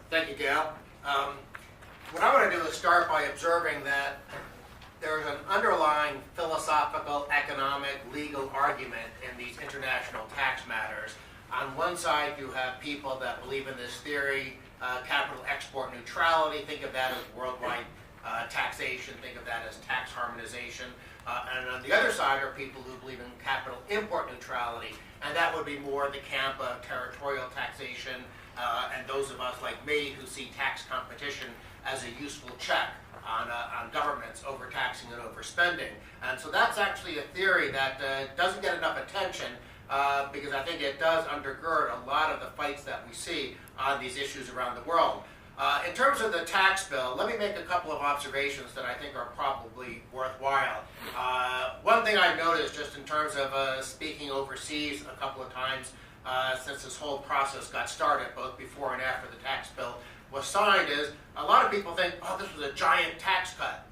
Thank you, Gail. What I want to do is start by observing that there's an underlying philosophical, economic, legal argument in these international tax matters. On one side, you have people that believe in this theory, capital export neutrality, think of that as worldwide taxation, think of that as tax harmonization. And on the other side are people who believe in capital import neutrality, and that would be more the camp of territorial taxation, and those of us like me who see tax competition as a useful check on governments overtaxing and overspending. And so that's actually a theory that doesn't get enough attention because I think it does undergird a lot of the fights that we see on these issues around the world. In terms of the tax bill, let me make a couple of observations that I think are probably worthwhile. One thing I've noticed just in terms of speaking overseas a couple of times since this whole process got started, both before and after the tax bill was signed, is a lot of people think, oh, this was a giant tax cut.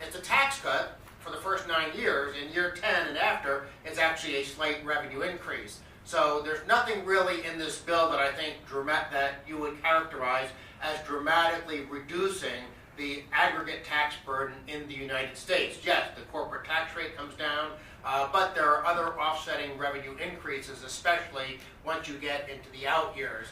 It's a tax cut for the first 9 years. In year 10 and after, it's actually a slight revenue increase. So there's nothing really in this bill that I think that you would characterize as dramatically reducing the aggregate tax burden in the United States. Yes, the corporate tax rate comes down, but there are other offsetting revenue increases, especially once you get into the out years.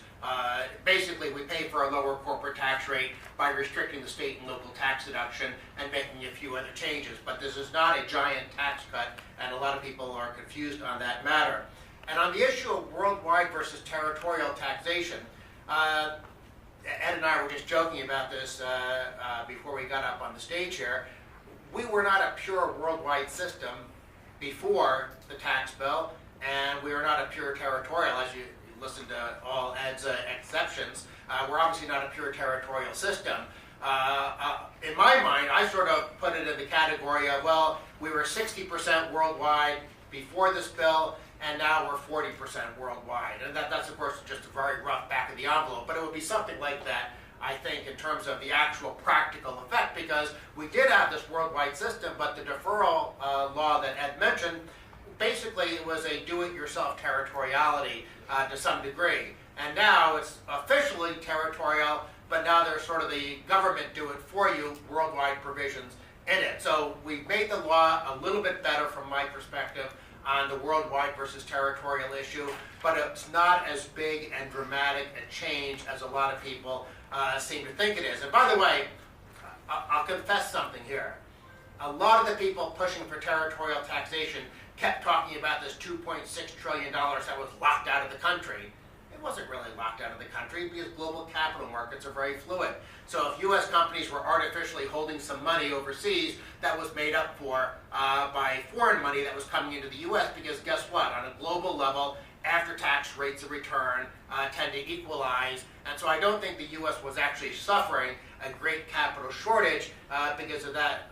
Basically, we pay for a lower corporate tax rate by restricting the state and local tax deduction and making a few other changes. But this is not a giant tax cut, and a lot of people are confused on that matter. And on the issue of worldwide versus territorial taxation, Ed and I were just joking about this before we got up on the stage here. We were not a pure worldwide system before the tax bill, and we were not a pure territorial, as you listen to all Ed's exceptions. We're obviously not a pure territorial system. In my mind, I sort of put it in the category of, well, we were 60% worldwide before this bill, and now we're 40% worldwide. And that's, of course, just a very rough back of the envelope, but it would be something like that, I think, in terms of the actual practical effect, because we did have this worldwide system, but the deferral law that Ed mentioned, basically it was a do-it-yourself territoriality to some degree. And now it's officially territorial, but now there's sort of the government do-it-for-you worldwide provisions in it. So we've made the law a little bit better from my perspective on the worldwide versus territorial issue, but it's not as big and dramatic a change as a lot of people seem to think it is. And by the way, I'll confess something here. A lot of the people pushing for territorial taxation kept talking about this $2.6 trillion that was locked out of the country. It wasn't really locked out of the country because global capital markets are very fluid. So if U.S. companies were artificially holding some money overseas, that was made up for by foreign money that was coming into the U.S. because guess what? On a global level, after-tax rates of return tend to equalize. And so I don't think the U.S. was actually suffering a great capital shortage because of that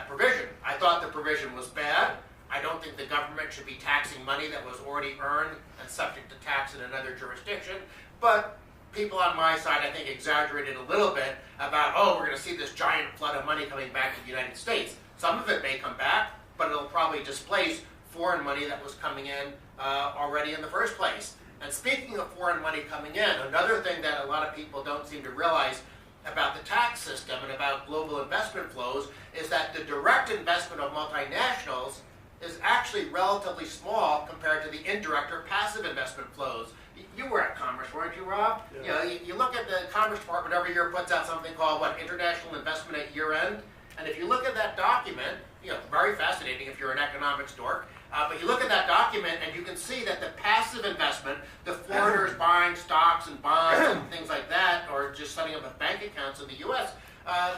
provision. I thought the provision was bad. I don't think the government should be taxing money that was already earned and subject to tax in another jurisdiction. But people on my side, I think, exaggerated a little bit about, oh, we're going to see this giant flood of money coming back to the United States. Some of it may come back, but it'll probably displace foreign money that was coming in already in the first place. And speaking of foreign money coming in, another thing that a lot of people don't seem to realize about the tax system and about global investment flows is that the direct investment of multinationals is actually relatively small compared to the indirect or passive investment flows. You were at Commerce, weren't you, Rob? Yeah. You know, you look at the Commerce Department every year puts out something called, International Investment at Year End. And if you look at that document, very fascinating if you're an economics dork, but you look at that document and you can see that the passive investment, the foreigners buying stocks and bonds and things like that, or just setting up bank accounts in the U.S.,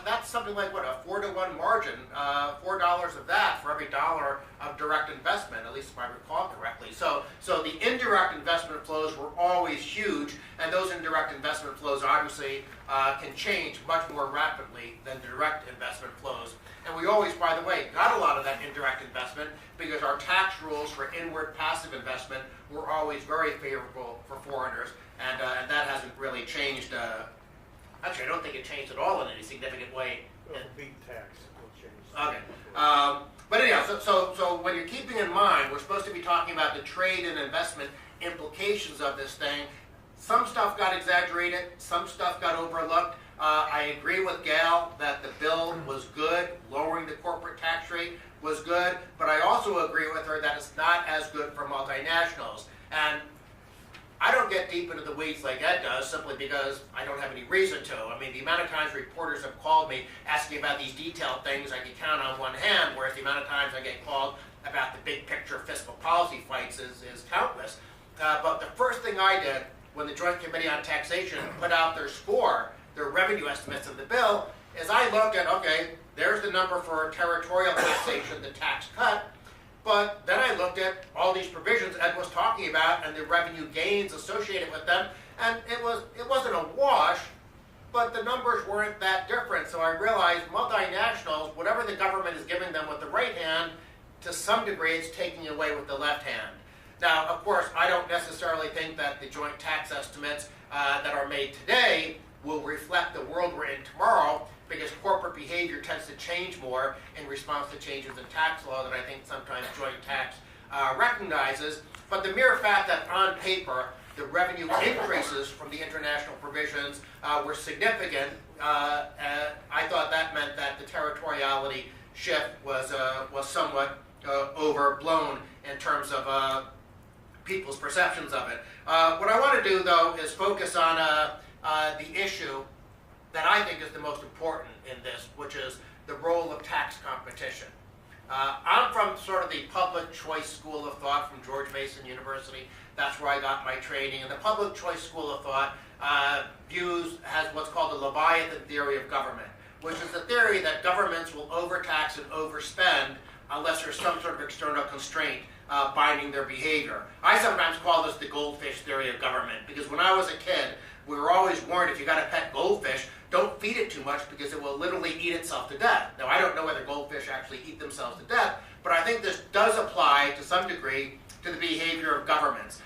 that's something like, a 4-to-1 margin, $4 of that for every dollar of direct investment, at least if I recall correctly. So the indirect investment flows were always huge, and those indirect investment flows obviously can change much more rapidly than direct investment flows. And we always, by the way, got a lot of that indirect investment because our tax rules for inward passive investment were always very favorable for foreigners, and that hasn't really changed. Actually, I don't think it changed at all in any significant way. Well, beat tax will change. Okay. But anyhow, so when you're keeping in mind, we're supposed to be talking about the trade and investment implications of this thing. Some stuff got got exaggerated, some stuff got overlooked. I agree with Gail that the bill was good, lowering the corporate tax rate was good, but I also agree with her that it's not as good for multinationals. And I don't get deep into the weeds like Ed does, simply because I don't have any reason to. I mean, the amount of times reporters have called me asking about these detailed things I can count on one hand, whereas the amount of times I get called about the big picture fiscal policy fights is countless. But the first thing I did when the Joint Committee on Taxation put out their score, their revenue estimates of the bill, is I looked at, okay, there's the number for territorial taxation, the tax cut, but then I looked at all these provisions Ed was talking about and the revenue gains associated with them, and it wasn't a wash, but the numbers weren't that different. So I realized multinationals, whatever the government is giving them with the right hand, to some degree it's taking away with the left hand. Now, of course, I don't necessarily think that the joint tax estimates that are made today will reflect the world we're in tomorrow, because corporate behavior tends to change more in response to changes in tax law that I think sometimes joint tax recognizes. But the mere fact that on paper the revenue increases from the international provisions were significant, I thought that meant that the territoriality shift was somewhat overblown in terms of people's perceptions of it. What I want to do, though, is focus on the issue that I think is the most important in this, which is the role of tax competition. I'm from sort of the public choice school of thought from George Mason University. That's where I got my training. And the public choice school of thought has what's called the Leviathan theory of government, which is the theory that governments will overtax and overspend unless there's some sort of external constraint binding their behavior. I sometimes call this the goldfish theory of government, because when I was a kid, we were always warned, if you got a pet goldfish, don't feed it too much because it will literally eat itself to death. Now, I don't know whether goldfish actually eat themselves to death, but I think this does apply to some degree to the behavior of governments,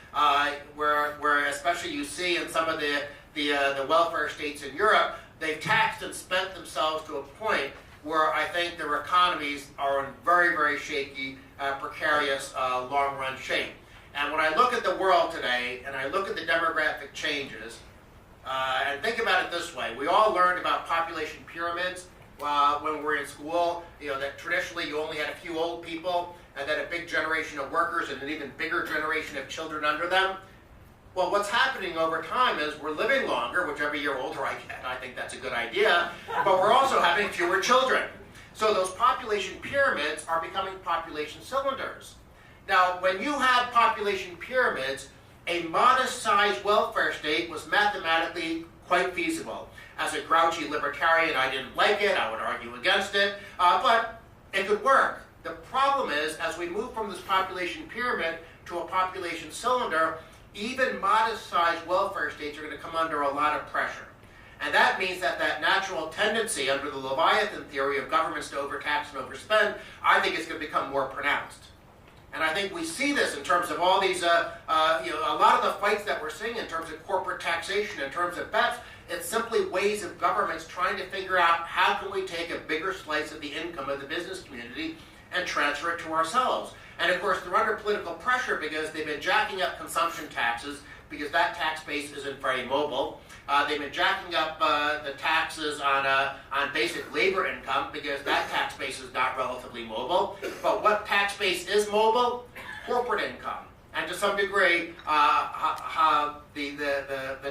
where especially you see in some of the welfare states in Europe, they've taxed and spent themselves to a point where I think their economies are in very, very shaky, precarious, long-run shape. And when I look at the world today, and I look at the demographic changes, and think about it this way: we all learned about population pyramids when we were in school. You know that traditionally you only had a few old people, and then a big generation of workers, and an even bigger generation of children under them. Well, what's happening over time is we're living longer, which every year older I get, I think that's a good idea, but we're also having fewer children. So those population pyramids are becoming population cylinders. Now, when you had population pyramids, a modest-sized welfare state was mathematically quite feasible. As a grouchy libertarian, I didn't like it, I would argue against it, but it could work. The problem is, as we move from this population pyramid to a population cylinder, even modest-sized welfare states are going to come under a lot of pressure. And that means that natural tendency under the Leviathan theory of governments to overtax and overspend, I think is going to become more pronounced. And I think we see this in terms of all these, a lot of the fights that we're seeing in terms of corporate taxation, in terms of BEPS, it's simply ways of governments trying to figure out how can we take a bigger slice of the income of the business community and transfer it to ourselves. And of course, they're under political pressure because they've been jacking up consumption taxes because that tax base isn't very mobile. They've been jacking up the taxes on basic labor income because that tax base is not relatively mobile. But what tax base is mobile? Corporate income. And to some degree, the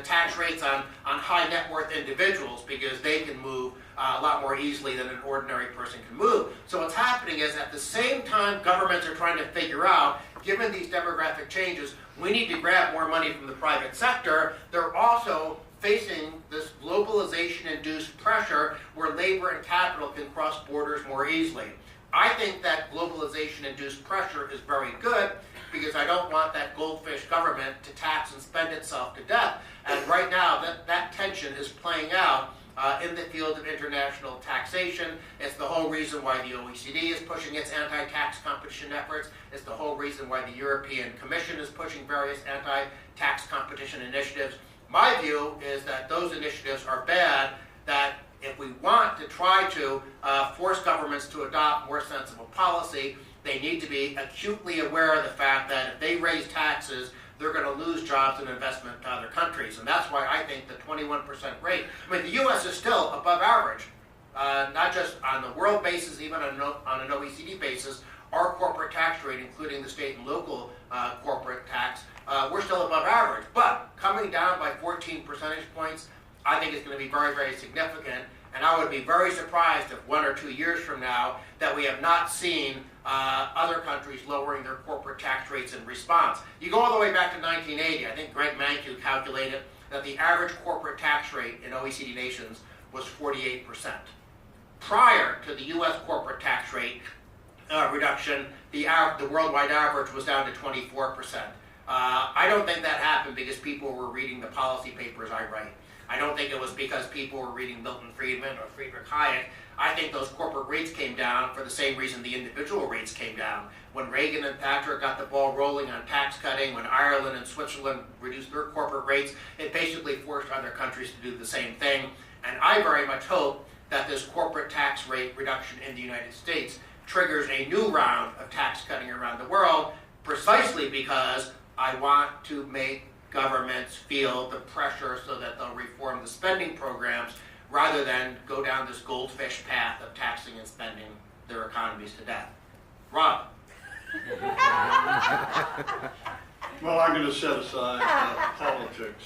tax rates on high net worth individuals, because they can move a lot more easily than an ordinary person can move. So what's happening is, at the same time governments are trying to figure out, given these demographic changes, we need to grab more money from the private sector, they're also facing this globalization-induced pressure where labor and capital can cross borders more easily. I think that globalization-induced pressure is very good, because I don't want that goldfish government to tax and spend itself to death. And right now, that tension is playing out in the field of international taxation. It's the whole reason why the OECD is pushing its anti-tax competition efforts. It's the whole reason why the European Commission is pushing various anti-tax competition initiatives. My view is that those initiatives are bad, that if we want to try to force governments to adopt more sensible policy, they need to be acutely aware of the fact that if they raise taxes, they're going to lose jobs and investment to other countries. And that's why I think the 21% rate, I mean, the U.S. is still above average, not just on the world basis, even on an OECD basis. Our corporate tax rate, including the state and local corporate tax, we're still above average. But coming down by 14 percentage points, I think it's going to be very, very significant. And I would be very surprised if 1 or 2 years from now that we have not seen other countries lowering their corporate tax rates in response. You go all the way back to 1980. I think Greg Mankiw calculated that the average corporate tax rate in OECD nations was 48%. Prior to the U.S. corporate tax rate reduction, the worldwide average was down to 24%. I don't think that happened because people were reading the policy papers I write. I don't think it was because people were reading Milton Friedman or Friedrich Hayek. I think those corporate rates came down for the same reason the individual rates came down. When Reagan and Thatcher got the ball rolling on tax cutting, when Ireland and Switzerland reduced their corporate rates, it basically forced other countries to do the same thing. And I very much hope that this corporate tax rate reduction in the United States triggers a new round of tax cutting around the world, precisely because I want to make governments feel the pressure so that they'll reform the spending programs rather than go down this goldfish path of taxing and spending their economies to death. Rob? Well, I'm going to set aside politics.